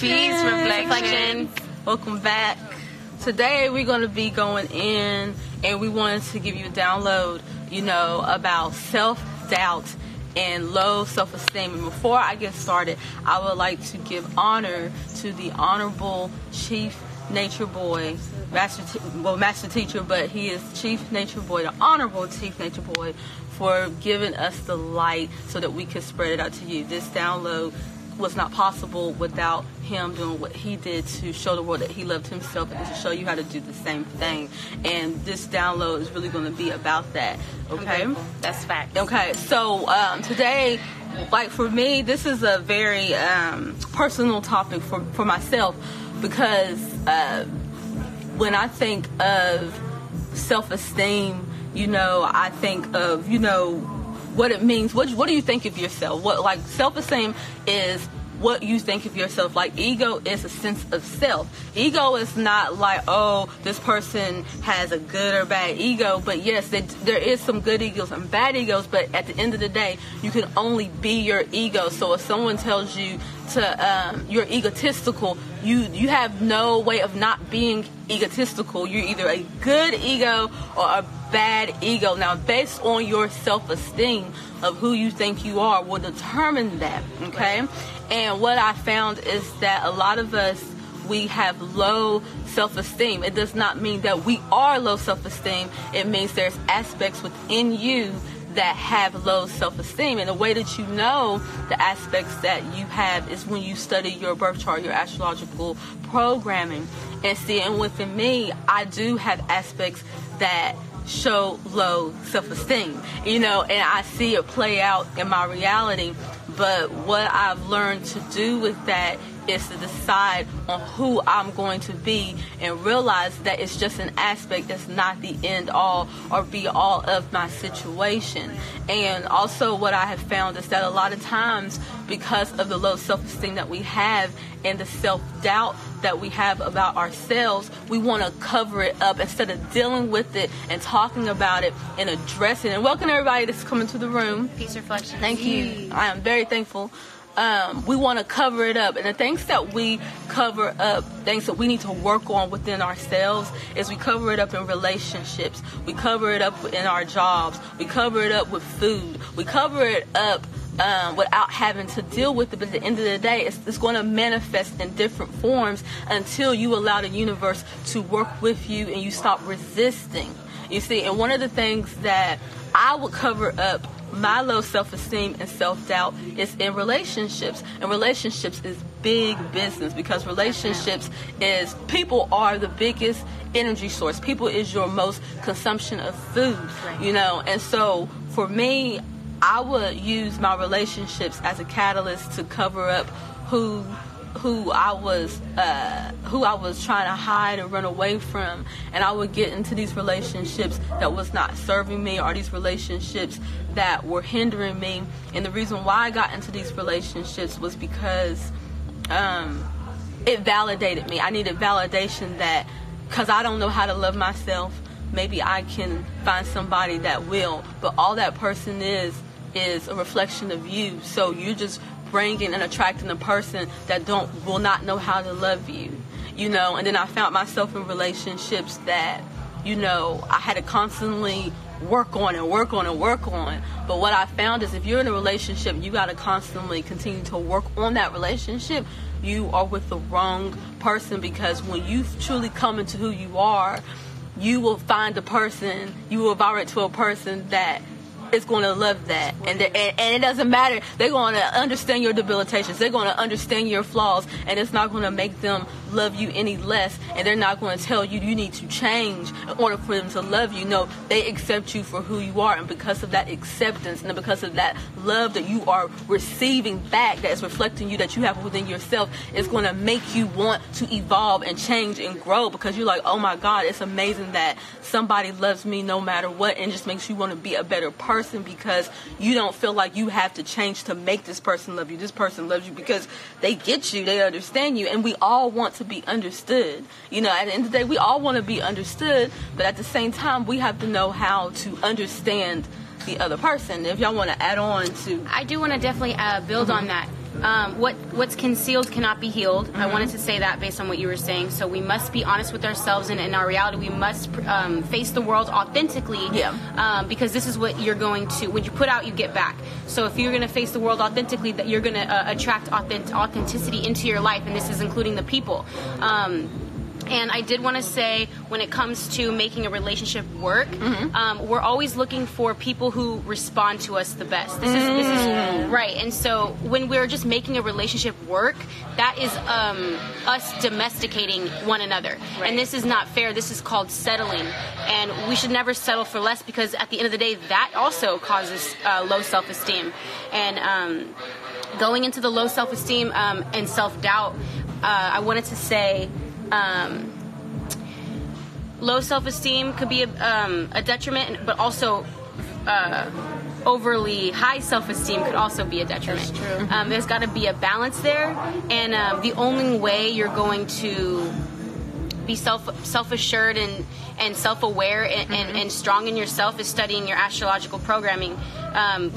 Peace Reflections. Welcome back. Today we're going to be going in and we wanted to give you a download, about self-doubt and low self-esteem. And before I get started, I would like to give honor to the Honorable Chief Nature Boy, Master Teacher, but he is Chief Nature Boy, the Honorable Chief Nature Boy, for giving us the light so that we could spread it out to you. This download was not possible without him doing what he did to show the world that he loved himself and to show you how to do the same thing. And this download is really going to be about that. Okay? That's fact. Okay, so today, for me, this is a very personal topic for myself, because when I think of self-esteem, I think of, what it means. What do you think of yourself? Self-esteem is what you think of yourself. Ego is a sense of self. Ego is not this person has a good or bad ego, but yes, there is some good egos and bad egos, but at the end of the day, you can only be your ego. So if someone tells you you're egotistical, you have no way of not being egotistical. You're either a good ego or a bad ego. Now, based on your self-esteem of who you think you are will determine that, okay? And what I found is that a lot of us, we have low self-esteem. It does not mean that we are low self-esteem. It means there's aspects within you that have low self-esteem. And the way that you know the aspects that you have is when you study your birth chart, your astrological programming. And within me, I do have aspects that show low self-esteem, and I see it play out in my reality. But what I've learned to do with that is to decide on who I'm going to be and realize that it's just an aspect. It's not the end all or be all of my situation. And also what I have found is that a lot of times, because of the low self-esteem that we have and the self-doubt that we have about ourselves, we want to cover it up instead of dealing with it and talking about it and addressing it. And welcome everybody that's coming to the room. Peace Reflections. Thank you. I am very thankful. We want to cover it up, and the things that we cover up, things that we need to work on within ourselves, is we cover it up in relationships, we cover it up in our jobs, we cover it up with food, we cover it up without having to deal with it. But at the end of the day, it's going to manifest in different forms until you allow the universe to work with you and you stop resisting. You see, and one of the things that I would cover up my low self-esteem and self-doubt is in relationships. And relationships is big business, because relationships is, people are the biggest energy source. People is your most consumption of food, And so for me, I would use my relationships as a catalyst to cover up who I was trying to hide and run away from. And I would get into these relationships that was not serving me, or these relationships that were hindering me. And the reason why I got into these relationships was because it validated me. I needed validation that, because I don't know how to love myself, maybe I can find somebody that will. But all that person is a reflection of you. So you're just bringing and attracting a person that will not know how to love you, And then I found myself in relationships that, I had to constantly work on. But what I found is, if you're in a relationship, you got to constantly continue to work on that relationship. You are with the wrong person, because when you truly come into who you are, you will find you will vibrate to a person that is going to love that, and it doesn't matter. They're going to understand your debilitations. They're going to understand your flaws, and it's not going to make them love you any less. And they're not going to tell you need to change in order for them to love you. No, they accept you for who you are, and because of that acceptance and because of that love that you are receiving back, that is reflecting you, that you have within yourself, is going to make you want to evolve and change and grow, because you're like, oh my God, it's amazing that somebody loves me no matter what, and just makes you want to be a better person, because you don't feel like you have to change to make this person love you. This person loves you because they get you, they understand you, and we all want to be understood. At the end of the day, we all want to be understood, but at the same time, we have to know how to understand the other person. If y'all want to add on to... I do want to definitely build on that. What's concealed cannot be healed. I wanted to say that based on what you were saying. So we must be honest with ourselves, and in our reality, we must face the world authentically. Because this is what you're going to, when you put out, you get back. So if you're going to face the world authentically, that you're going to attract authenticity into your life, and this is including the people. And I did want to say, when it comes to making a relationship work, we're always looking for people who respond to us the best. This is right. And so when we're just making a relationship work, that is us domesticating one another. Right. And this is not fair. This is called settling. And we should never settle for less, because at the end of the day, that also causes low self-esteem. And going into the low self-esteem and self-doubt, I wanted to say, low self-esteem could be a detriment, but also overly high self-esteem could also be a detriment. That's true. There's got to be a balance there, and the only way you're going to be self-assured and self-aware and strong in yourself is studying your astrological programming.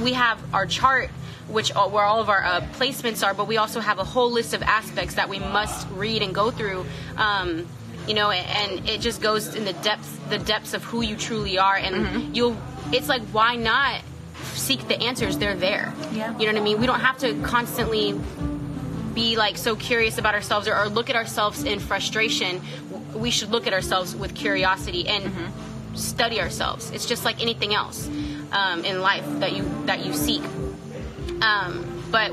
We have our chart, where all of our placements are, but we also have a whole list of aspects that we must read and go through, and it just goes in the depths of who you truly are, and it's like, why not seek the answers? They're there. You know what I mean? We don't have to constantly be like so curious about ourselves or look at ourselves in frustration. We should look at ourselves with curiosity and study ourselves. It's just like anything else in life that you seek. But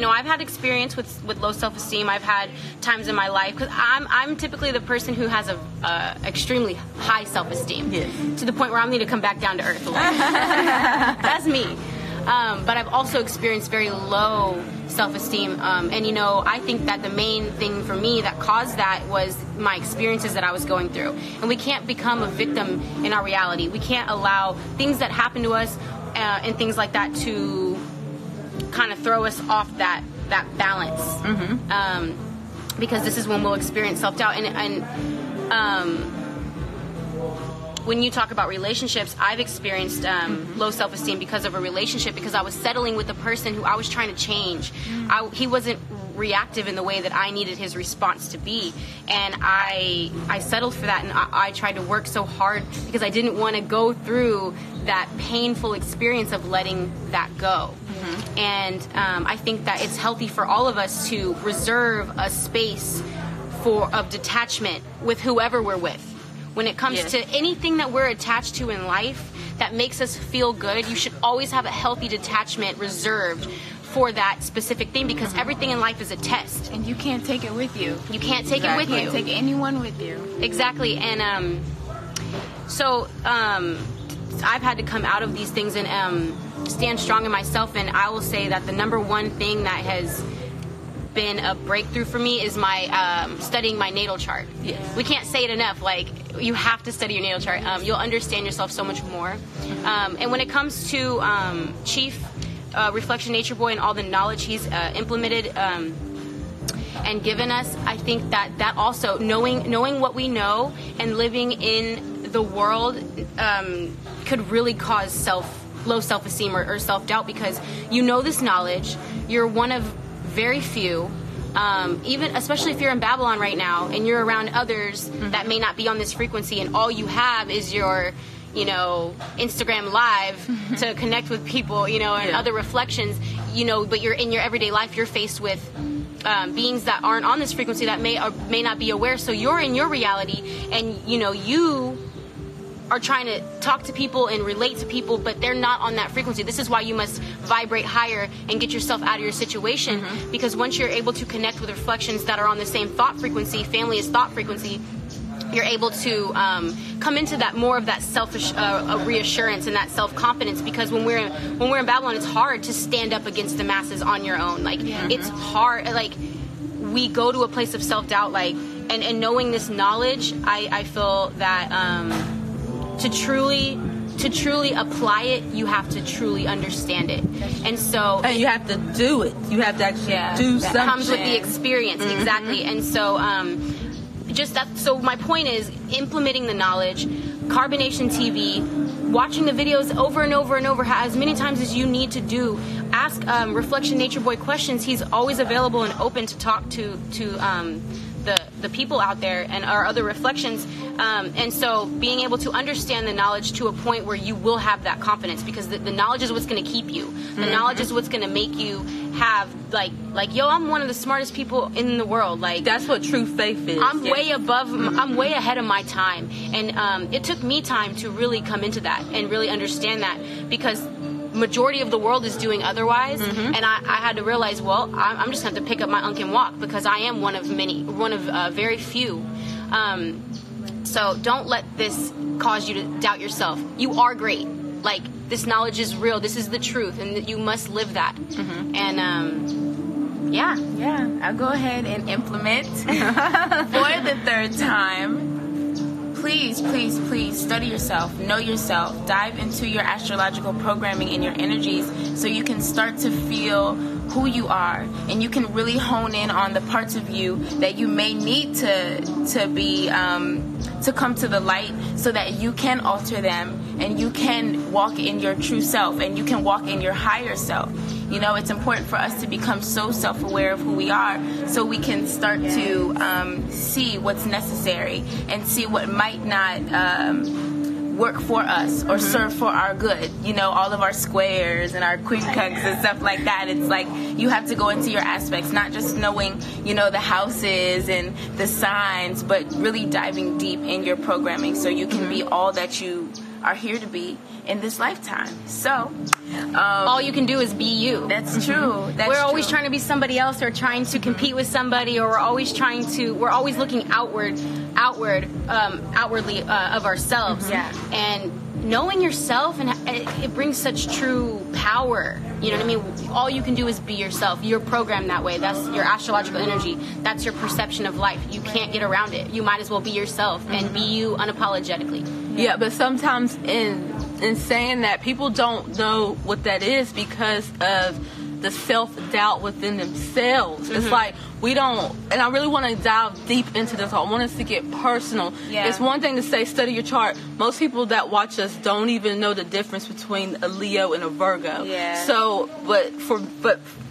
I've had experience with low self-esteem. I've had times in my life, because I'm typically the person who has a extremely high self-esteem, to the point where I need to come back down to earth a little. That's me. But I've also experienced very low self-esteem, and I think that the main thing for me that caused that was my experiences that I was going through. And we can't become a victim in our reality. We can't allow things that happen to us and things like that to kind of throw us off that balance, because this is when we'll experience self-doubt. And when you talk about relationships, I've experienced low self-esteem because of a relationship, because I was settling with a person who I was trying to change. He wasn't reactive in the way that I needed his response to be, and I settled for that, and I tried to work so hard because I didn't want to go through that painful experience of letting that go. And I think that it's healthy for all of us to reserve a space of detachment with whoever we're with. When it comes to anything that we're attached to in life that makes us feel good, you should always have a healthy detachment reserved for that specific thing, because everything in life is a test. And you can't take it with you. You can't take it with you. You can't take anyone with you. Exactly. And I've had to come out of these things and stand strong in myself, and I will say that the number one thing that has been a breakthrough for me is my studying my natal chart. We can't say it enough. Like, you have to study your natal chart. You'll understand yourself so much more. And when it comes to Chief Reflection Nature Boy and all the knowledge he's implemented and given us, I think that also knowing what we know and living in the world could really cause low self-esteem or self-doubt, because this knowledge, you're one of very few, even especially if you're in Babylon right now and you're around others that may not be on this frequency, and all you have is your Instagram live to connect with people, and other reflections, but you're in your everyday life, you're faced with beings that aren't on this frequency that may or may not be aware. So you're in your reality, and you are trying to talk to people and relate to people, but they're not on that frequency. This is why you must vibrate higher and get yourself out of your situation, because once you're able to connect with reflections that are on the same thought frequency, family is thought frequency, you're able to come into that more of that selfish reassurance and that self-confidence, because when we're in Babylon, it's hard to stand up against the masses on your own. Like, it's hard. Like, we go to a place of self-doubt, like, and knowing this knowledge, I feel that to truly apply it, you have to truly understand it. And so, and you have to do it. You have to actually do something. That comes with the experience. Exactly. And so so my point is implementing the knowledge, Carbonation TV, watching the videos over and over and over as many times as you need to do. ask Reflection Nature Boy questions. He's always available and open to talk to the people out there and our other reflections. And so being able to understand the knowledge to a point where you will have that confidence, because the knowledge is what's going to keep you. The knowledge is what's going to make you have like, yo, I'm one of the smartest people in the world. Like, that's what true faith is. I'm way above, I'm way ahead of my time. And it took me time to really come into that and really understand that, because majority of the world is doing otherwise, and I had to realize, well, I'm just going to have to pick up my unk and walk, because I am one of very few. So don't let this cause you to doubt yourself. You are great. Like, this knowledge is real. This is the truth, and you must live that. And yeah, I'll go ahead and implement for the third time. Please, please, please study yourself, know yourself, dive into your astrological programming and your energies, so you can start to feel who you are, and you can really hone in on the parts of you that you may need to be to come to the light, so that you can alter them and you can walk in your true self and you can walk in your higher self. You know, it's important for us to become so self-aware of who we are, so we can start to see what's necessary and see what might not work for us or serve for our good. You know, all of our squares and our quincunx and stuff like that. It's like you have to go into your aspects, not just knowing, you know, the houses and the signs, but really diving deep in your programming, so you can be all that you are here to be in this lifetime. So all you can do is be you. That's true. We're always trying to be somebody else, or trying to compete with somebody, or we're always looking outwardly of ourselves. And knowing yourself, and it brings such true power. You know what I mean? All you can do is be yourself. You're programmed that way. That's your astrological energy. That's your perception of life. You can't get around it. You might as well be yourself and be you unapologetically. Yeah, but sometimes in saying that, people don't know what that is because of the self-doubt within themselves. It's like, we don't, and I really want to dive deep into this. I want us to get personal. It's one thing to say, study your chart. Most people that watch us don't even know the difference between a Leo and a Virgo. So, but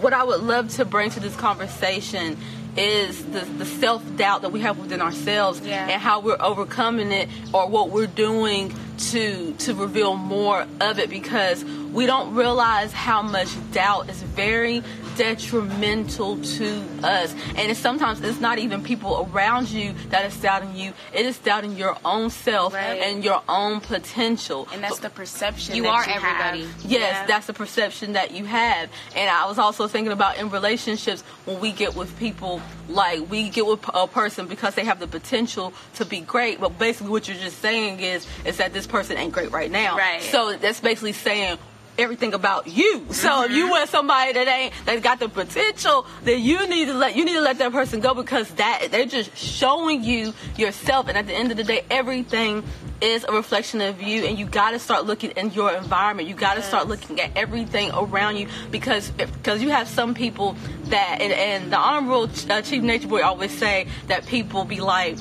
what I would love to bring to this conversation is the self-doubt that we have within ourselves, and how we're overcoming it, or what we're doing to reveal more of it, because we don't realize how much doubt is very detrimental to us. And sometimes it's not even people around you that is doubting you. It is doubting your own self and your own potential. And that's the perception you that are you everybody. have. Yes, that's the perception that you have. And I was also thinking about in relationships, when we get with people, like we get with a person because they have the potential to be great, but basically what you're just saying is that this person ain't great right now. So that's basically saying everything about you. So if you with somebody that's got the potential, then you need to let that person go, because that they're just showing you yourself. And at the end of the day, everything is a reflection of you, and you got to start looking in your environment. You got to start looking at everything around you, because you have some people that, and the Honorable Chief Nature Boy always say that people be like,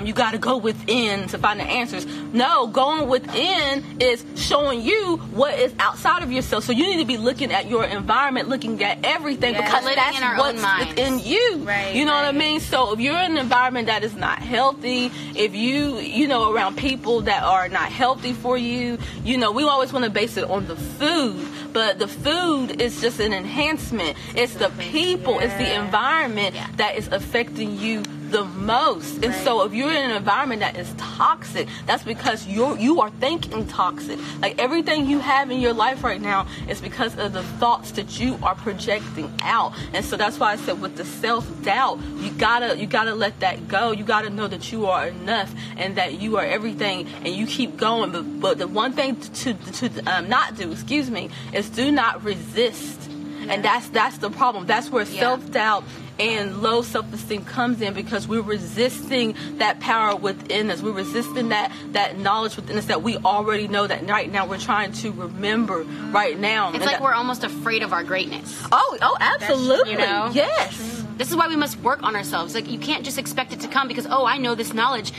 you got to go within to find the answers. No, going within is showing you what is outside of yourself. So you need to be looking at your environment, looking at everything, because that's what's within you. You know what I mean? So if you're in an environment that is not healthy, if you know, around people that are not healthy for you, you know, we always want to base it on the food. But the food is just an enhancement. It's the people, it's the environment that is affecting you the most. And so if you're in an environment that is toxic, that's because you are thinking toxic. Like, everything you have in your life right now is because of the thoughts that you are projecting out. And so that's why I said, with the self-doubt, you gotta let that go. You gotta know that you are enough and that you are everything, and you keep going. But the one thing to not do, is do not resist. And that's the problem. That's where self-doubt and low self-esteem comes in, because we're resisting that power within us. We're resisting that knowledge within us that we already know, that right now we're trying to remember right now. It's like we're almost afraid of our greatness. Oh, absolutely. You know? Yes. This is why we must work on ourselves. Like, you can't just expect it to come because, I know this knowledge.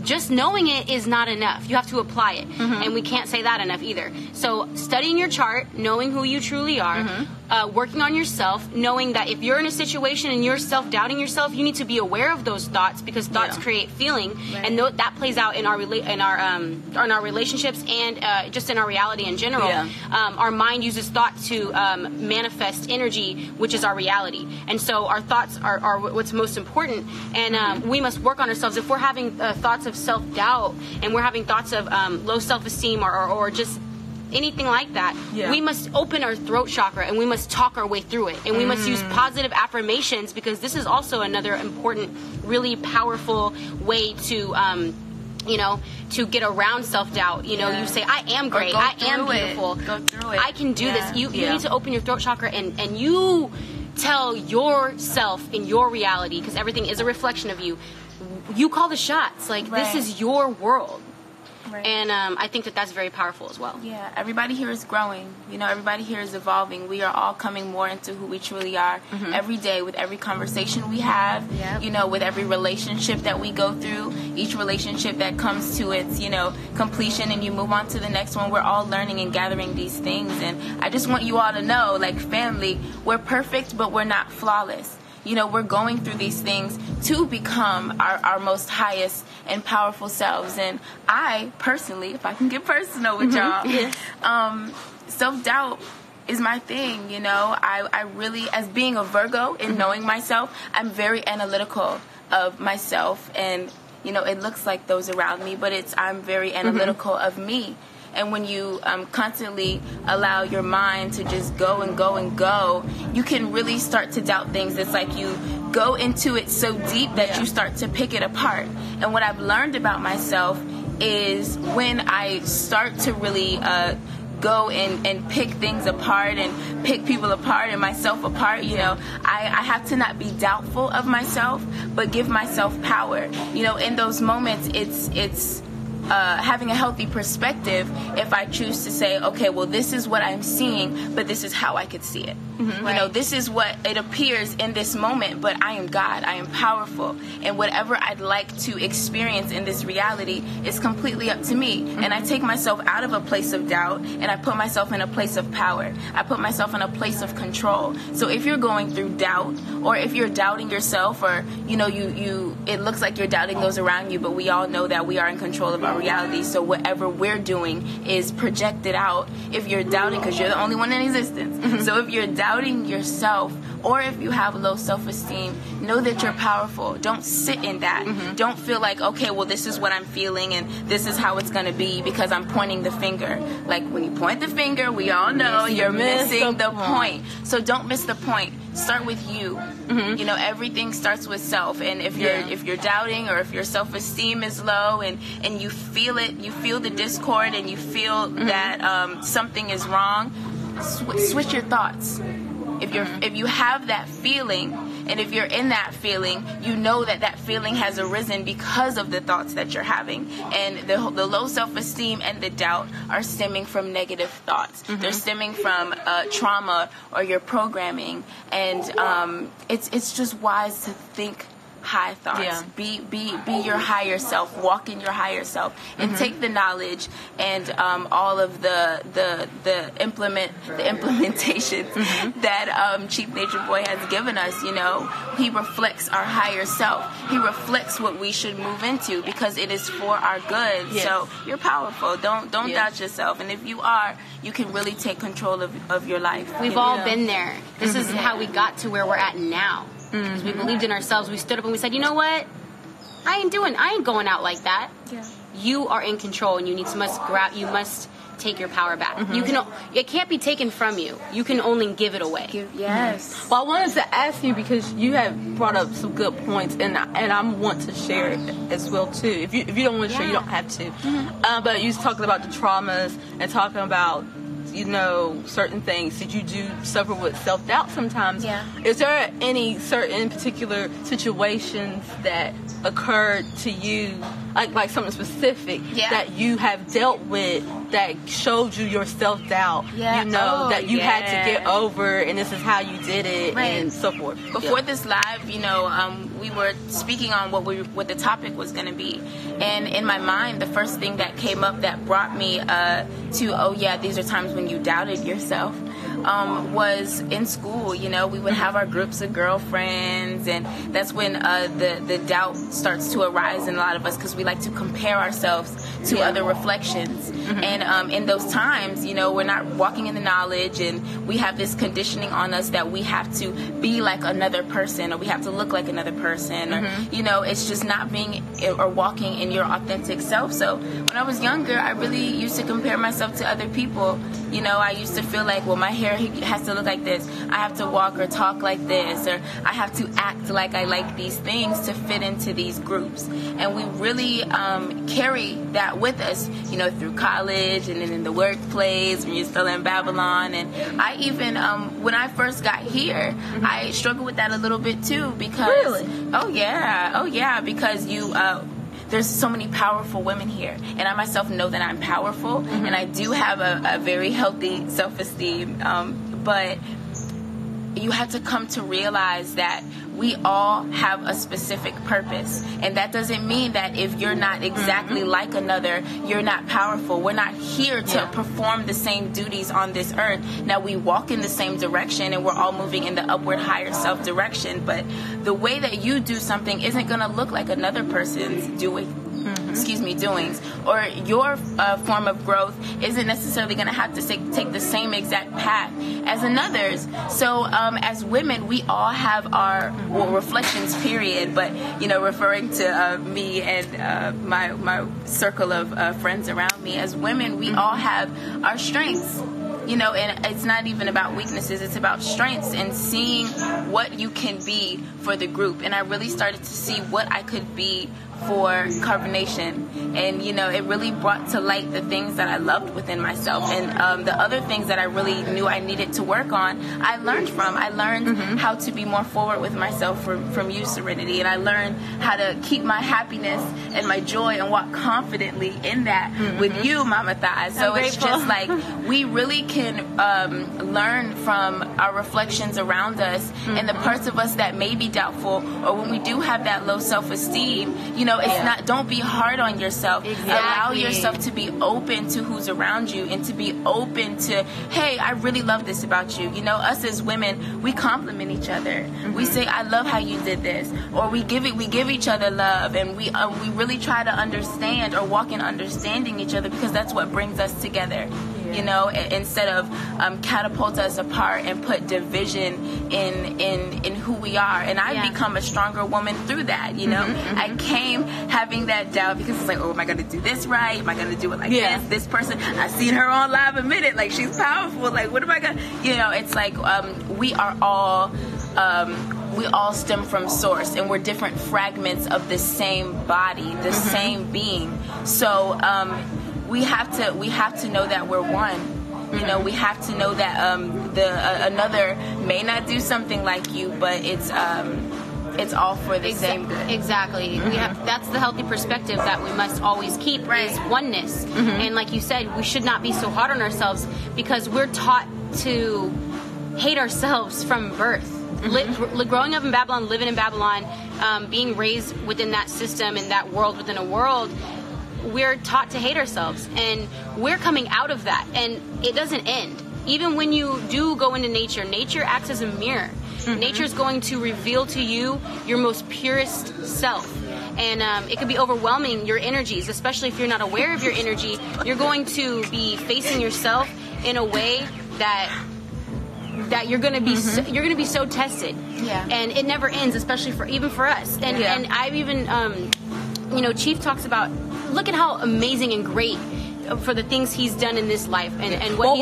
just knowing it is not enough. You have to apply it. And we can't say that enough either. So studying your chart, knowing who you truly are, working on yourself, knowing that if you're in a situation and you're self-doubting yourself, you need to be aware of those thoughts, because thoughts create feeling, and that plays out in our relationships and just in our reality in general. Our mind uses thought to manifest energy, which is our reality. And so our thoughts are what's most important, and we must work on ourselves. If we're having thoughts of self-doubt and we're having thoughts of low self-esteem or just anything like that, we must open our throat chakra and we must talk our way through it, and we must use positive affirmations, because this is also another important, really powerful way to to get around self-doubt. You say, I am great, I am beautiful, go through it, I can do this. You need to open your throat chakra and you tell yourself in your reality, because everything is a reflection of you. You call the shots. This is your world. And I think that that's very powerful as well. Yeah, everybody here is growing. Everybody here is evolving. We are all coming more into who we truly are every day, with every conversation we have, with every relationship that we go through, each relationship that comes to its, completion, and you move on to the next one. We're all learning and gathering these things. And I just want you all to know, family, we're perfect, but we're not flawless. We're going through these things to become our most highest and powerful selves. And I, personally, if I can get personal with y'all, self-doubt is my thing. I really, as being a Virgo and knowing myself, I'm very analytical of myself. And, it looks like those around me, but I'm very analytical of me. And when you constantly allow your mind to just go and go and go, you can really start to doubt things. It's like you go into it so deep that you start to pick it apart. And what I've learned about myself is when I start to really go and pick things apart and pick people apart and myself apart, I have to not be doubtful of myself, but give myself power. In those moments, it's having a healthy perspective if I choose to say, okay, well, this is what I'm seeing, but this is how I could see it. This is what it appears in this moment, but I am God. I am powerful. And whatever I'd like to experience in this reality is completely up to me. And I take myself out of a place of doubt, and I put myself in a place of power. I put myself in a place of control. So if you're going through doubt, or if you're doubting yourself, or, it looks like you're doubting those around you, but we all know that we are in control of our reality. So whatever we're doing is projected out. If you're doubting, because you're the only one in existence. So if you're doubting yourself, or if you have low self-esteem, know that you're powerful. Don't sit in that. Don't feel like, okay, well, this is what I'm feeling and this is how it's going to be because I'm pointing the finger. Like, when you point the finger, we all know you're missing the point. So don't miss the point. Start with you. Everything starts with self. And if you're doubting, or if your self-esteem is low and you feel it, you feel the discord, and you feel that something is wrong, switch your thoughts. If you have that feeling, and if you're in that feeling, you know that feeling has arisen because of the thoughts that you're having. And the low self-esteem and the doubt are stemming from negative thoughts. They're stemming from trauma or your programming. And it's just wise to think high thoughts. Be your higher self. Walk in your higher self, and take the knowledge and all of the implementations that Chief Nature Boy has given us. He reflects our higher self. He reflects what we should move into, because it is for our good. So you're powerful. Don't doubt yourself. And if you are, you can really take control of your life. We've all been there. This is how we got to where we're at now. Because we believed in ourselves. We stood up and we said, you know what? I ain't going out like that. You are in control, and you must take your power back. It can't be taken from you. You can only give it away. Yes. Well, I wanted to ask you, because you have brought up some good points, and I want to share it as well too. If you don't want to share, you don't have to. But you was talking about the traumas and talking about certain things. Did you suffer with self-doubt sometimes? Is there any certain particular situations that occurred to you like something specific that you have dealt with that showed you your self-doubt, that you had to get over, and this is how you did it, and so forth. Before this live, we were speaking on what the topic was going to be, and in my mind, the first thing that came up that brought me to, these are times when you doubted yourself, was in school. We would have our groups of girlfriends, and that's when the doubt starts to arise in a lot of us, because we like to compare ourselves to other reflections. And in those times, we're not walking in the knowledge, and we have this conditioning on us that we have to be like another person, or we have to look like another person, or it's just not being or walking in your authentic self. So when I was younger, I really used to compare myself to other people. I used to feel like, well, my hair has to look like this, I have to walk or talk like this, or I have to act like I like these things to fit into these groups. And we really carry that with us, through college and then in the workplace when you're still in Babylon. And I even, when I first got here, I struggled with that a little bit too, because because there's so many powerful women here, and I myself know that I'm powerful, and I do have a very healthy self-esteem, but you have to come to realize that we all have a specific purpose, and that doesn't mean that if you're not exactly like another, you're not powerful. We're not here to perform the same duties on this earth. Now, we walk in the same direction, and we're all moving in the upward, higher self direction, but the way that you do something isn't going to look like another person's doings, or your form of growth isn't necessarily going to have to take the same exact path as another's. So as women, we all have our reflections, period, but referring to me and my circle of friends around me, as women, we all have our strengths. And it's not even about weaknesses, it's about strengths and seeing what you can be for the group. And I really started to see what I could be for Carbonation, and it really brought to light the things that I loved within myself, and the other things that I really knew I needed to work on, I learned how to be more forward with myself from you, Serenity, and I learned how to keep my happiness and my joy and walk confidently in that with you, Mama Thai. So it's just like we really can learn from our reflections around us, and the parts of us that may be doubtful, or when we do have that low self-esteem, it's not, don't be hard on yourself. Exactly. Allow yourself to be open to who's around you, and to be open to, hey, I really love this about you. Us as women, we compliment each other. We say, I love how you did this, or we give each other love, and we really try to understand or walk in understanding each other, because that's what brings us together. Instead of catapult us apart and put division in who we are. And I've become a stronger woman through that. I came having that doubt, because it's like, oh, am I going to do this right? Am I going to do it like this person? I've seen her on live a minute, like she's powerful. Like, what am I going to? It's like we are all. We all stem from source, and we're different fragments of the same body, the same being. So we have to know that we're one. We have to know that another may not do something like you, but it's all for the same good. Exactly. That's the healthy perspective that we must always keep, is oneness. And like you said, we should not be so hard on ourselves, because we're taught to hate ourselves from birth. Growing up in Babylon, living in Babylon, being raised within that system and that world within a world, we're taught to hate ourselves, and we're coming out of that, and it doesn't end. Even when you do go into nature acts as a mirror. Nature is going to reveal to you your most purest self, and it can be overwhelming, your energies, especially if you're not aware of your energy. You're going to be facing yourself in a way that you're going to be you're going to be so tested, and it never ends, especially for us. And I've even Chief talks about, look at how amazing and great for the things he's done in this life, and what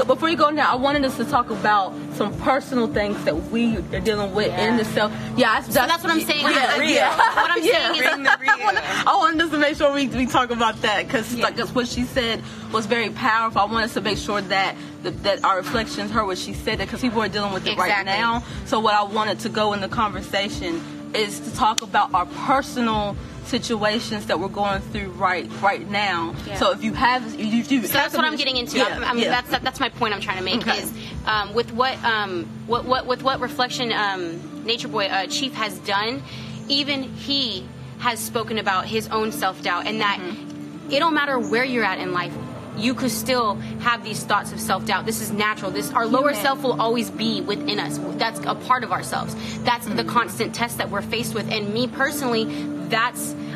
before you go now, I wanted us to talk about some personal things that we are dealing with in the self. So that's what I'm saying. What I'm saying is, I wanted us to make sure we talk about that, because what she said was very powerful. I want us to make sure that our reflections heard what she said, because people are dealing with it right now. So what I wanted to go in the conversation is to talk about our personal situations that we're going through right now. Yeah. So if you have, you do. So that's what I'm getting into. I mean, that's my point I'm trying to make. Is with what Reflection Nature Boy Chief has done, even he has spoken about his own self-doubt, and that it don't matter where you're at in life, you could still have these thoughts of self-doubt. This is natural. Our lower self will always be within us. That's a part of ourselves. That's the constant test that we're faced with. And me personally,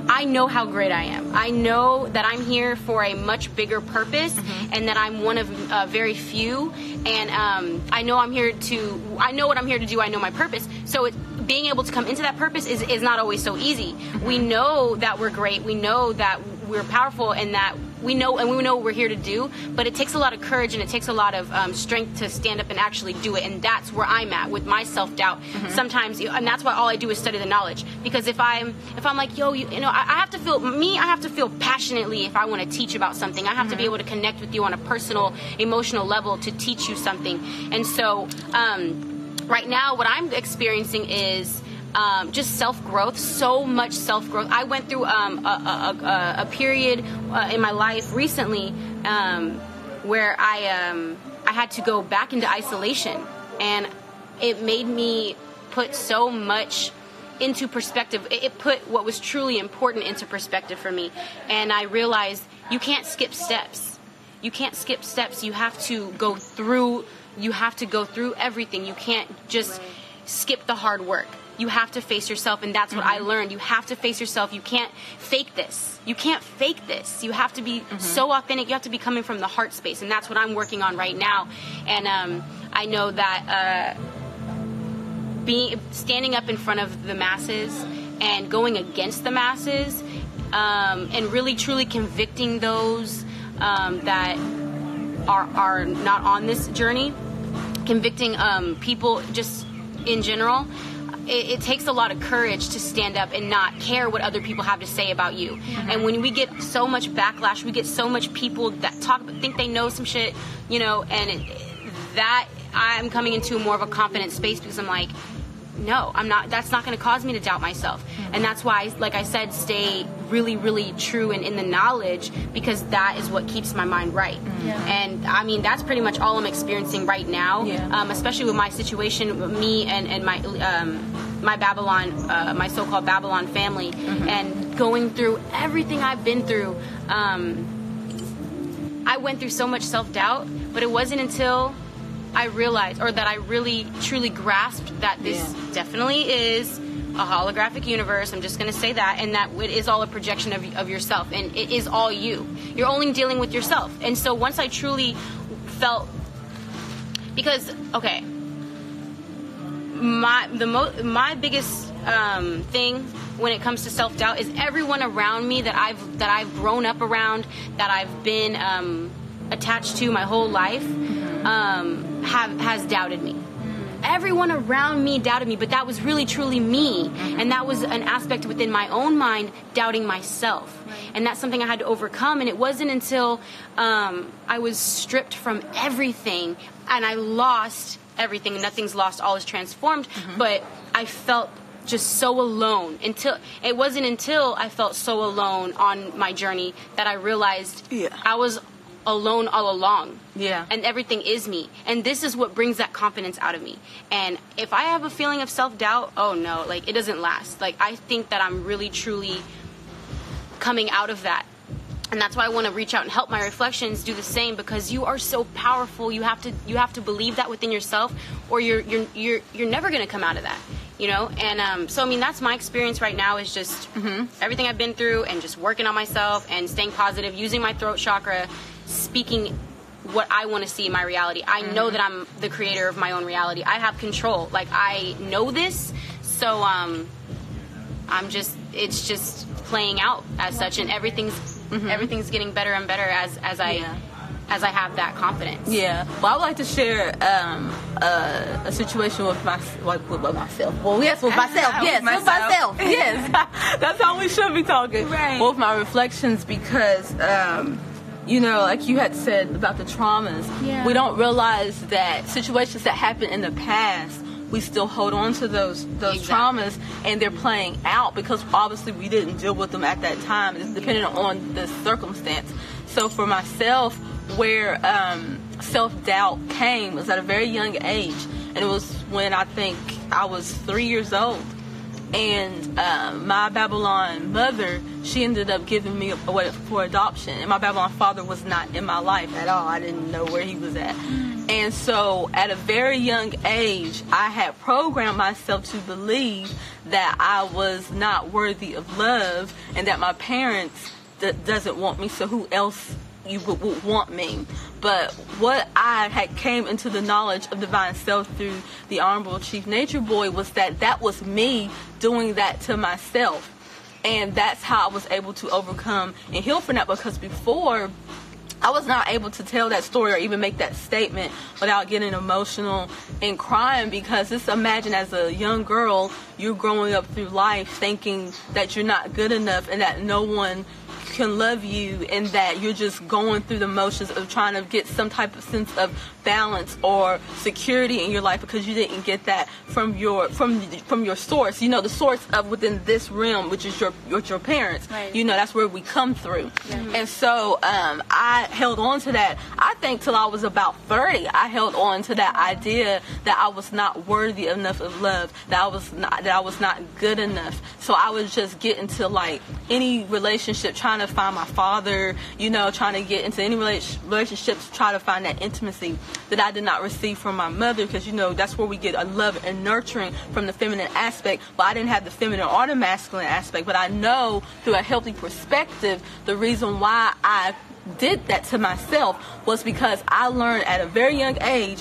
I know how great I am. I know that I'm here for a much bigger purpose, and that I'm one of very few. And I know what I'm here to do. I know my purpose. So being able to come into that purpose is not always so easy. We know that we're great. We know that we're powerful, and that we know what we're here to do, but it takes a lot of courage, and it takes a lot of strength to stand up and actually do it. And that's where I'm at with my self-doubt. Sometimes, and that's why all I do is study the knowledge. Because if I'm like, yo, I have to feel passionately if I want to teach about something. I have to be able to connect with you on a personal, emotional level to teach you something. And so right now what I'm experiencing is just self-growth, so much self-growth. I went through a period in my life recently where I had to go back into isolation, and it made me put so much into perspective. It put what was truly important into perspective for me, and I realized you can't skip steps. You can't skip steps. You have to go through everything. You can't just skip the hard work. You have to face yourself, and that's what I learned. You have to face yourself. You can't fake this. You can't fake this. You have to be so authentic. You have to be coming from the heart space, and that's what I'm working on right now. And I know that standing up in front of the masses and going against the masses, and really truly convicting those that are not on this journey, convicting people just in general. It takes a lot of courage to stand up and not care what other people have to say about you. And when we get so much backlash, we get so much people that think they know some shit, and that I'm coming into more of a confident space, because I'm like, no, I'm not. That's not going to cause me to doubt myself. And that's why, like I said, stay really, really true and in the knowledge, because that is what keeps my mind right. And I mean, that's pretty much all I'm experiencing right now, especially with my situation, me and my Babylon, my so-called Babylon family, and going through everything I've been through. I went through so much self-doubt, but it wasn't until I realized, or that I really truly grasped, that this definitely is a holographic universe. I'm just going to say that, and that it is all a projection of yourself, and it is all you. You're only dealing with yourself. And so once I truly felt, because my biggest thing when it comes to self-doubt is everyone around me that I've grown up around, that I've been attached to my whole life, has doubted me. Everyone around me doubted me, but that was really truly me, and that was an aspect within my own mind, doubting myself. And that's something I had to overcome. And it wasn't until I was stripped from everything and I lost everything, and nothing's lost, all is transformed, but I felt just so alone. It wasn't until I felt so alone on my journey that I realized I was alone all along. And everything is me. And this is what brings that confidence out of me. And if I have a feeling of self-doubt, oh no, like, it doesn't last. Like, I think that I'm really truly coming out of that. And that's why I want to reach out and help my reflections do the same, because you are so powerful. You have to believe that within yourself, or you're never going to come out of that. And so I mean, that's my experience right now, is just everything I've been through, and just working on myself and staying positive, using my throat chakra, speaking what I want to see in my reality. I know that I'm the creator of my own reality. I have control. Like, I know this, so it's just playing out as such, and everything's getting better and better as I have that confidence. Well, I would like to share a situation with myself. Well, yes, with myself. Yes, with myself. Yes, that's how we should be talking. Right. With my reflections, because like you had said about the traumas, we don't realize that situations that happened in the past we still hold on to those traumas, and they're playing out because obviously we didn't deal with them at that time. It's dependent on the circumstance. So for myself, where self-doubt came was at a very young age, and it was when I think I was 3 years old. And my Babylon mother, she ended up giving me away for adoption. And my Babylon father was not in my life at all. I didn't know where he was at. And so at a very young age, I had programmed myself to believe that I was not worthy of love and that my parents doesn't want me, so who else you would want me. But what I had came into the knowledge of divine self through the Honorable Chief Nature Boy was that was me doing that to myself. And that's how I was able to overcome and heal from that, because before I was not able to tell that story or even make that statement without getting emotional and crying, because just imagine as a young girl, you're growing up through life thinking that you're not good enough and that no one can love you, and that you're just going through the motions of trying to get some type of sense of balance or security in your life because you didn't get that from your source. You know, the source of within this realm, which is your parents. Right. You know, that's where we come through. Mm-hmm. And so I held on to that. I think till I was about 30, I held on to that idea that I was not worthy enough of love, that I was not good enough. So I would just get into like any relationship, trying to find my father, you know, trying to get into any relationships, try to find that intimacy that I did not receive from my mother, because, you know, that's where we get a love and nurturing from the feminine aspect. But I didn't have the feminine or the masculine aspect. But I know through a healthy perspective, the reason why I did that to myself was because I learned at a very young age,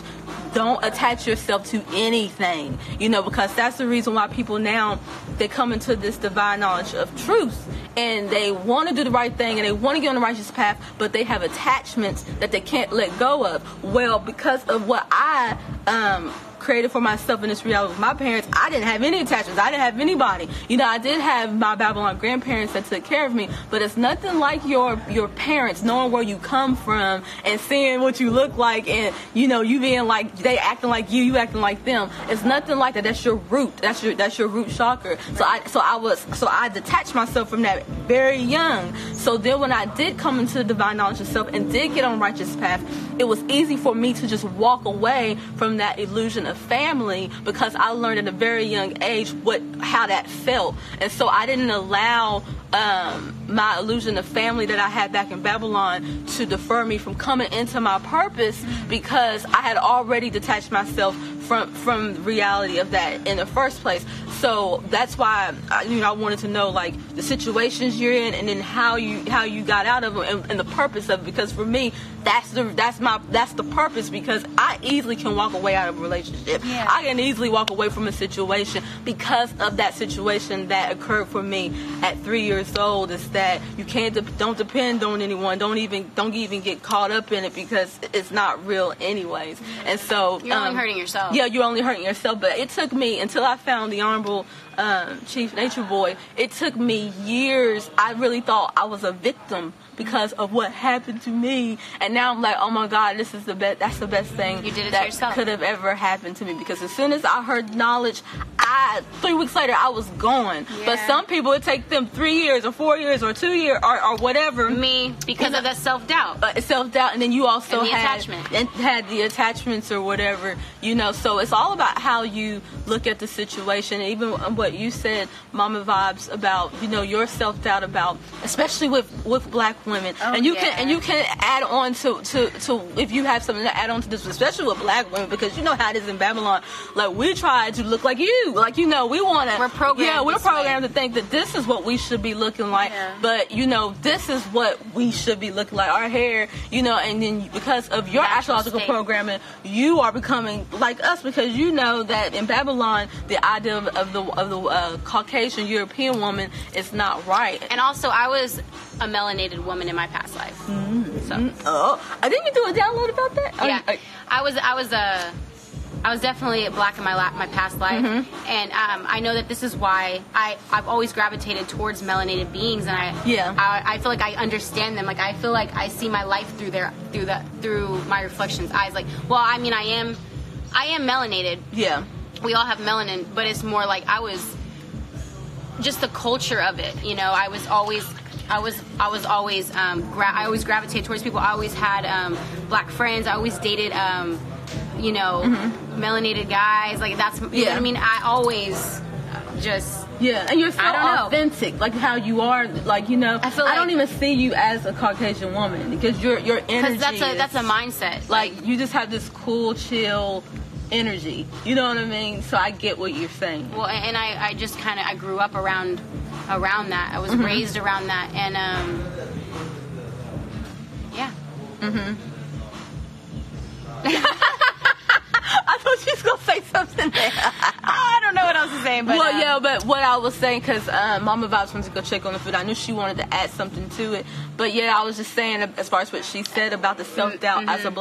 don't attach yourself to anything, you know, because that's the reason why people now, they come into this divine knowledge of truth and they want to do the right thing and they want to get on the righteous path, but they have attachments that they can't let go of. Well, because of what I created for myself in this reality with my parents, I didn't have any attachments. I didn't have anybody. You know, I did have my Babylon grandparents that took care of me, but it's nothing like your parents knowing where you come from and seeing what you look like, and, you know, you being like, they acting like you acting like them. It's nothing like that. That's your root. That's your root chakra. So I detached myself from that very young. So then when I did come into the divine knowledge of self and did get on the righteous path, it was easy for me to just walk away from that illusion of family, because I learned at a very young age how that felt. And so I didn't allow my illusion of family that I had back in Babylon to defer me from coming into my purpose, because I had already detached myself from the reality of that in the first place. So that's why I wanted to know, like, the situations you're in, and then how you got out of them, and the purpose of it. Because for me, that's the purpose, because I easily can walk away out of a relationship. Yeah. I can easily walk away from a situation because of that situation that occurred for me at 3 years old. Is that you don't depend on anyone. Don't even get caught up in it, because it's not real anyways. And so you're only hurting yourself. Yeah, you're only hurting yourself. But it took me until I found the Honorable Chief Nature Boy. It took me years. I really thought I was a victim because of what happened to me, and now I'm like, oh my God, this is the best. That's the best thing you did it that to yourself. Could have ever happened to me. Because as soon as I heard knowledge, 3 weeks later I was gone. Yeah. But some people, it take them 3 years or 4 years or 2 years or whatever. Me, because of that self-doubt. Self-doubt, and then you also had the attachments or whatever, you know. So it's all about how you look at the situation. And even what you said, Mama Vibes, about, you know, your self-doubt about, especially with black women. Oh, and you can add on to if you have something to add on to this, especially with black women, because you know how it is in Babylon. Like, we try to look like you. Like, you know, we're programmed. Yeah, we're programmed to think that this is what we should be looking like. Yeah. But, you know, this is what we should be looking like. Our hair, you know, and then because of your astrological programming, you are becoming like us, because you know that in Babylon, the idea of the Caucasian European woman is not right. And also, I was a melanated woman in my past life. Mm-hmm. So, I didn't you do a download about that? Yeah, I was definitely black in my past life, and I know that this is why I've always gravitated towards melanated beings, and I feel like I understand them. Like, I feel like I see my life through my reflections eyes. Like, well, I mean, I am melanated. Yeah. we all have melanin, but it's more like I was just the culture of it. You know, I always gravitated towards people. I always had black friends. I always dated you know, melanated guys. Like that's you know what I mean. I always just and you're so authentic, like how you are. Like, you know, I don't even see you as a Caucasian woman because your energy. Because that's a mindset. Like you just have this cool, chill energy. You know what I mean? So I get what you're saying. Well, and I just kind of I grew up around that. I was raised around that, and I thought she was gonna say something there. I don't know what else to say, but but what I was saying, because Mama Vibes went to go check on the food. I knew she wanted to add something to it, but I was just saying as far as what she said about the self-doubt as a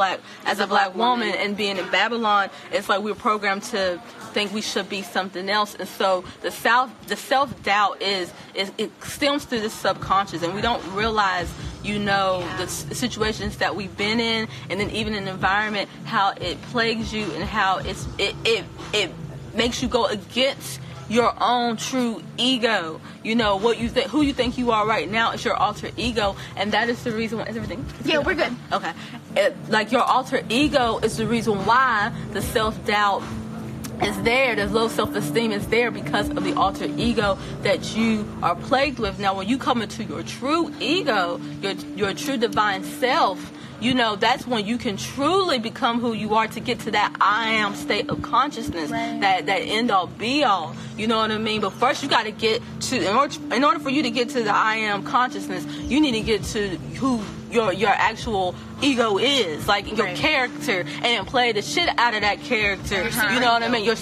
black woman and being in Babylon. It's like we're programmed to think we should be something else, and so the self-doubt is it stems through the subconscious, and we don't realize, you know, the situations that we've been in, and then even in the environment, how it plagues you and how it makes you go against your own true ego. You know, what you think, who you think you are right now is your alter ego, and that is the reason why. Is everything? Yeah, we're good. Okay. Like your alter ego is the reason why the self-doubt is there. There's low self-esteem is there because of the alter ego that you are plagued with. Now, when you come into your true ego, your true divine self, you know, that's when you can truly become who you are to get to that I am state of consciousness, that end all be all. You know what I mean? But first you got to get to, in order for you to get to the I am consciousness, you need to get to who your actual ego is, like your character, and play the shit out of that character. You know what I mean? Your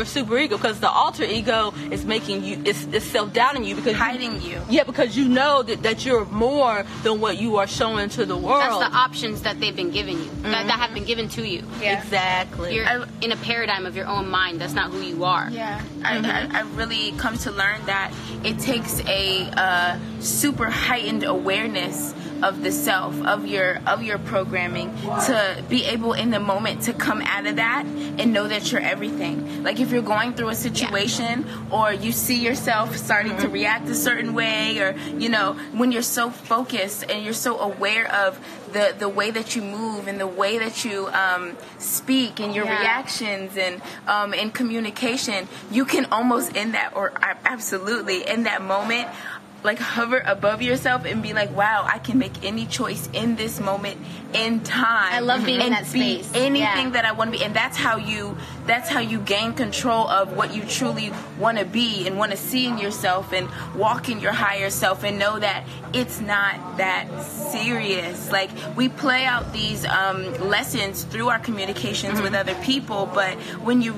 super ego, because the alter ego is making you, it's self-doubting you because hiding you. Yeah, because you know that you're more than what you are showing to the world. That's the options that they've been giving you, that have been given to you. Yeah. Exactly. You're in a paradigm of your own mind. That's not who you are. Yeah. I really come to learn that it takes a super heightened awareness of the self, of your programming, to be able in the moment to come out of that and know that you're everything. Like if you're going through a situation or you see yourself starting to react a certain way, or you know, when you're so focused and you're so aware of the way that you move and the way that you speak and your reactions and in communication, you can almost in that, or absolutely in that moment, like hover above yourself and be like, wow, I can make any choice in this moment in time. I love being in that space. Anything that I want to be, and that's how you gain control of what you truly want to be and want to see in yourself, and walk in your higher self and know that it's not that serious. Like we play out these lessons through our communications with other people, but when you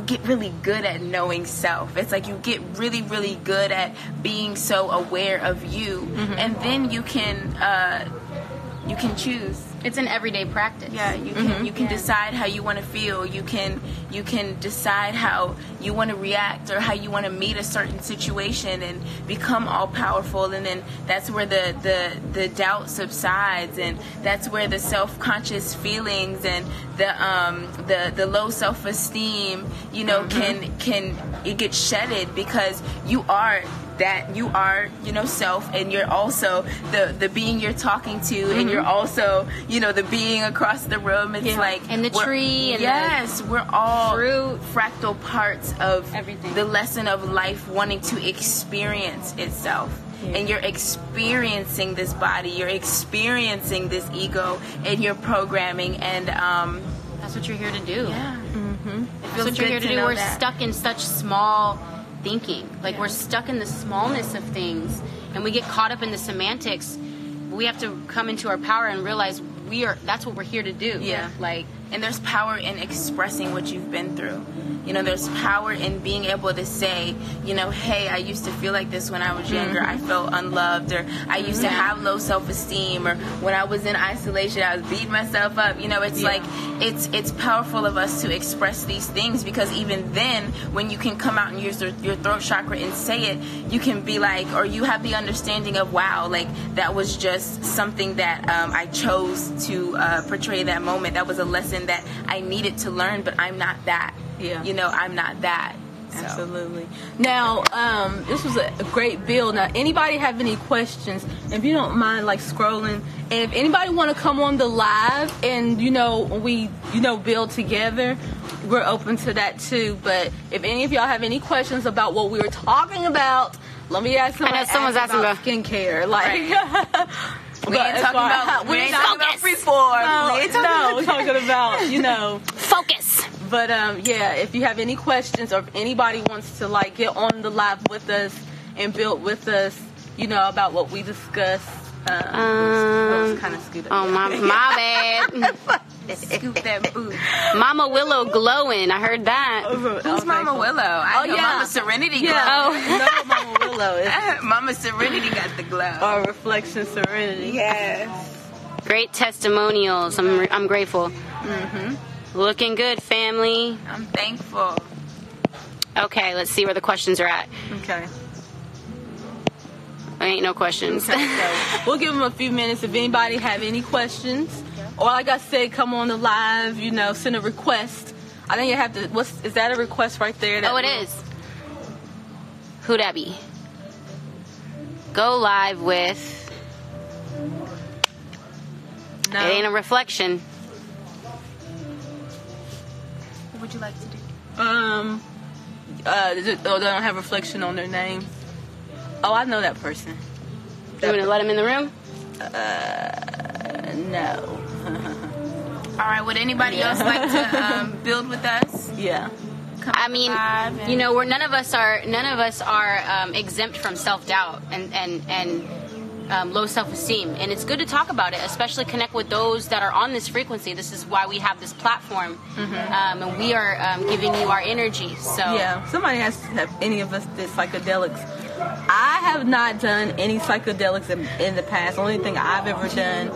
get really good at knowing self, it's like you get really, really good at being so aware of you, and then you can choose. It's an everyday practice. Yeah, you can decide how you want to feel. You can decide how you want to react or how you want to meet a certain situation and become all powerful. And then that's where the doubt subsides, and that's where the self-conscious feelings and the low self-esteem, you know, can it get shedded, because you are you know, self, and you're also the being you're talking to, and you're also, you know, the being across the room. It's like, and the tree, and we're all fruit, fractal parts of everything. The lesson of life wanting to experience itself. And you're experiencing this body, you're experiencing this ego, and you're programming, and that's what you're here to do. Yeah. That's what you're here to do. We're stuck in such small thinking. Like we're stuck in the smallness of things, and we get caught up in the semantics. We have to come into our power and realize that's what we're here to do. Yeah. Like, and there's power in expressing what you've been through. You know, there's power in being able to say, you know, hey, I used to feel like this when I was younger. I felt unloved, or I used to have low self-esteem, or when I was in isolation, I was beating myself up. You know, it's like, it's powerful of us to express these things, because even then, when you can come out and use your throat chakra and say it, you can be like, or you have the understanding of, wow, like, that was just something that I chose to portray that moment. That was a lesson that I needed to learn, but I'm not that. Yeah. You know, I'm not that. So. Absolutely. Now, this was a great build. Now, anybody have any questions? If you don't mind, like, scrolling, and if anybody want to come on the live and, you know, we, you know, build together, we're open to that too. But if any of y'all have any questions about what we were talking about, let me ask somebody. I know someone's asking about skincare. Like, we ain't talking about freeform. We're talking about, you know, focus. But yeah, if you have any questions, or if anybody wants to, like, get on the live with us and build with us, you know, about what we discussed. I was kind of scooted. Oh, my bad. Scoop that boot. Mama Willow glowing. I heard that. Who's Mama Willow? I know Mama Serenity glow. No, Mama Willow. Mama Serenity got the glow. Or Reflection Serenity. Yes. Great testimonials. I'm grateful. Looking good, family. I'm thankful. Okay, let's see where the questions are at. Okay. Ain't no questions. Okay, so we'll give them a few minutes. If anybody have any questions, or like I said, come on the live, you know, send a request. I think you have to, is that a request right there? Oh, it is. Who that be? Go live with... No. It ain't a reflection. What would you like to do? They don't have reflection on their name. Oh, I know that person. You want to let him in the room? No. All right. Would anybody else like to build with us? Yeah. I mean, you know, none of us are exempt from self-doubt and low self-esteem, and it's good to talk about it, especially connect with those that are on this frequency. This is why we have this platform, and we are giving you our energy. So yeah, somebody has to have any of us did psychedelics. I have not done any psychedelics in the past. The only thing I've ever done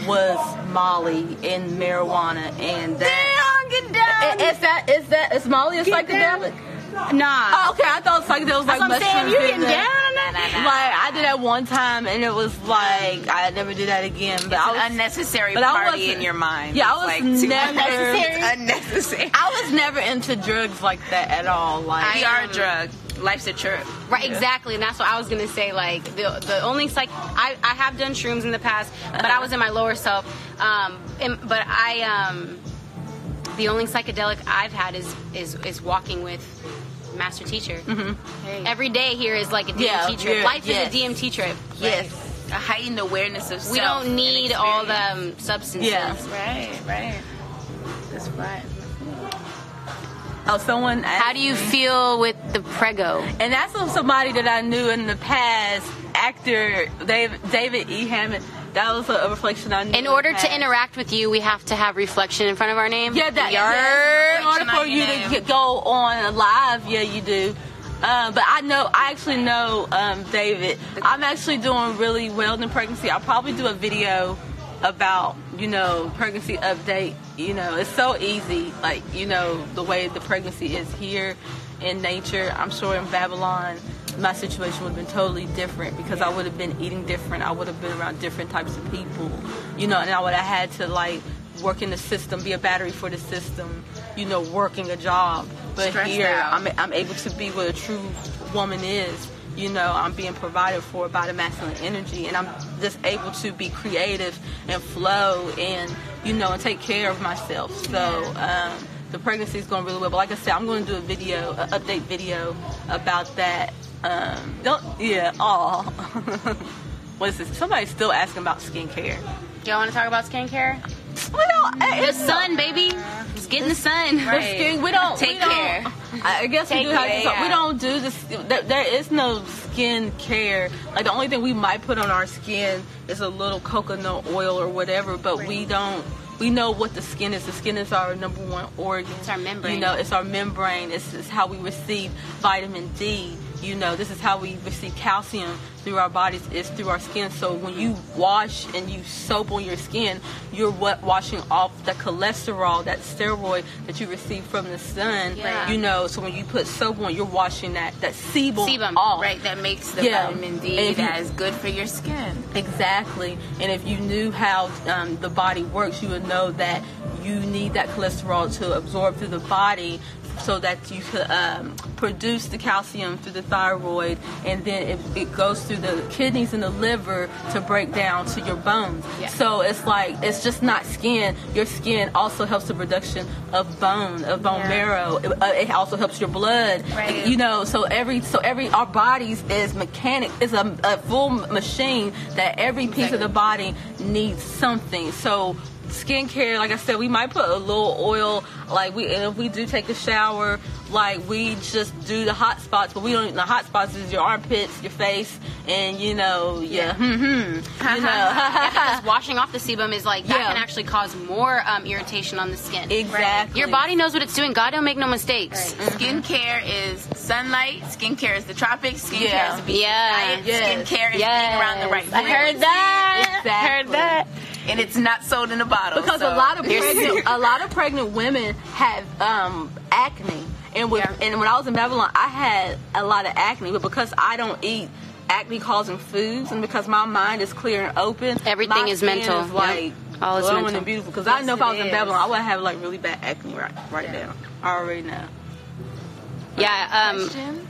was Molly and marijuana, and that. Get down. Is Molly a psychedelic? Nah. Oh, okay, I thought psychedelics like That's what I'm saying. mushrooms. You getting down on that? Like, I did that one time, and it was like I never did that again. But It's an unnecessary party in your mind. Yeah, I was like never unnecessary. I was never into drugs like that at all. Like, we are a drug. Life's a trip. Right, exactly, and that's what I was gonna say. Like the only I have done shrooms in the past, but I was in my lower self. The only psychedelic I've had is walking with Master Teacher. Every day here is like a DMT trip. Life is a DMT trip. Yes. A heightened awareness of self. We don't need all the substances. Yeah. Right. That's right. Oh, someone asked How do you feel with the prego? And that's from somebody that I knew in the past, actor David E. Hammond. That was a reflection I knew. In order to interact with you, we have to have reflection in front of our name. Yeah, in order for you to go on live, yeah, you do. But I actually know David. I'm actually doing really well in pregnancy. I'll probably do a video about, you know, pregnancy update. You know, it's so easy, like, you know, the way the pregnancy is here in nature. I'm sure in Babylon my situation would have been totally different, because I would have been eating different. I would have been around different types of people, you know, and I would have had to, like, work in the system, be a battery for the system, you know, working a job. But Stressed here out. I'm able to be what a true woman is. You know, I'm being provided for by the masculine energy, and I'm just able to be creative and flow and, you know, and take care of myself. So the pregnancy is going really well. But like I said, I'm going to do an update video about that. What is this? Somebody's still asking about skincare. Y'all want to talk about skincare? The sun, baby. It's getting the sun. Right. We don't take care. I guess we do have to talk. We don't do this. There is no skin care. Like, the only thing we might put on our skin is a little coconut oil or whatever, but we don't we know what the skin is. The skin is our number one organ. It's our membrane. You know, it's our membrane. It's how we receive vitamin D. You know, this is how we receive calcium through our bodies, is through our skin. So when you wash and you soap on your skin, you're washing off the cholesterol, that steroid that you receive from the sun. Yeah. You know, so when you put soap on, you're washing that sebum off. Right, that makes the vitamin D that is good for your skin. Exactly. And if you knew how the body works, you would know that you need that cholesterol to absorb through the body so that you could produce the calcium through the thyroid, and then it goes through the kidneys and the liver to break down to your bones. Yeah. So it's like, it's just not skin. Your skin also helps the production of bone marrow. It also helps your blood. Right. You know, our bodies is a full machine that every piece of the body needs something. So skincare, like I said, we might put a little oil, and if we do take a shower, we just do the hot spots, but we don't. The hot spots is your armpits, your face, and you know, because washing off the sebum is that can actually cause more irritation on the skin. Exactly. Right. Your body knows what it's doing. God don't make no mistakes. Right. Skincare is sunlight. Skincare is the tropics. Skincare is the beach diet. Skincare is being around the right people. I heard that. Exactly. Heard that. And it's not sold in a bottle. Because a lot of pregnant women have acne. And when I was in Babylon, I had a lot of acne, but because I don't eat acne-causing foods, and because my mind is clear and open, everything is mental. Is all is glowing mental and beautiful. Because I know if I was in Babylon, I would have really bad acne right now. I already know. Yeah. Questions?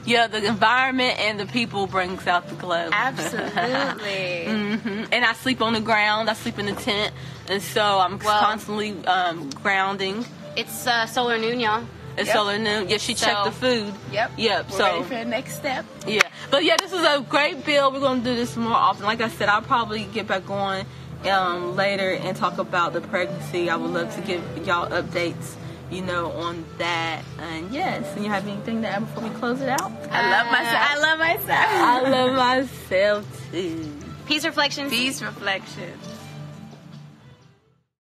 The environment and the people brings out the glow. Absolutely. And I sleep on the ground. I sleep in the tent, and so I'm constantly grounding. It's solar noon, y'all. It's solar noon. Yeah, she checked the food. Yep. We're ready for the next step. Yeah. But this is a great bill. We're going to do this more often. Like I said, I'll probably get back on later and talk about the pregnancy. I would love to give y'all updates, on that. And and you have anything to add before we close it out? I love myself. I love myself too. Peace reflections. Peace reflections.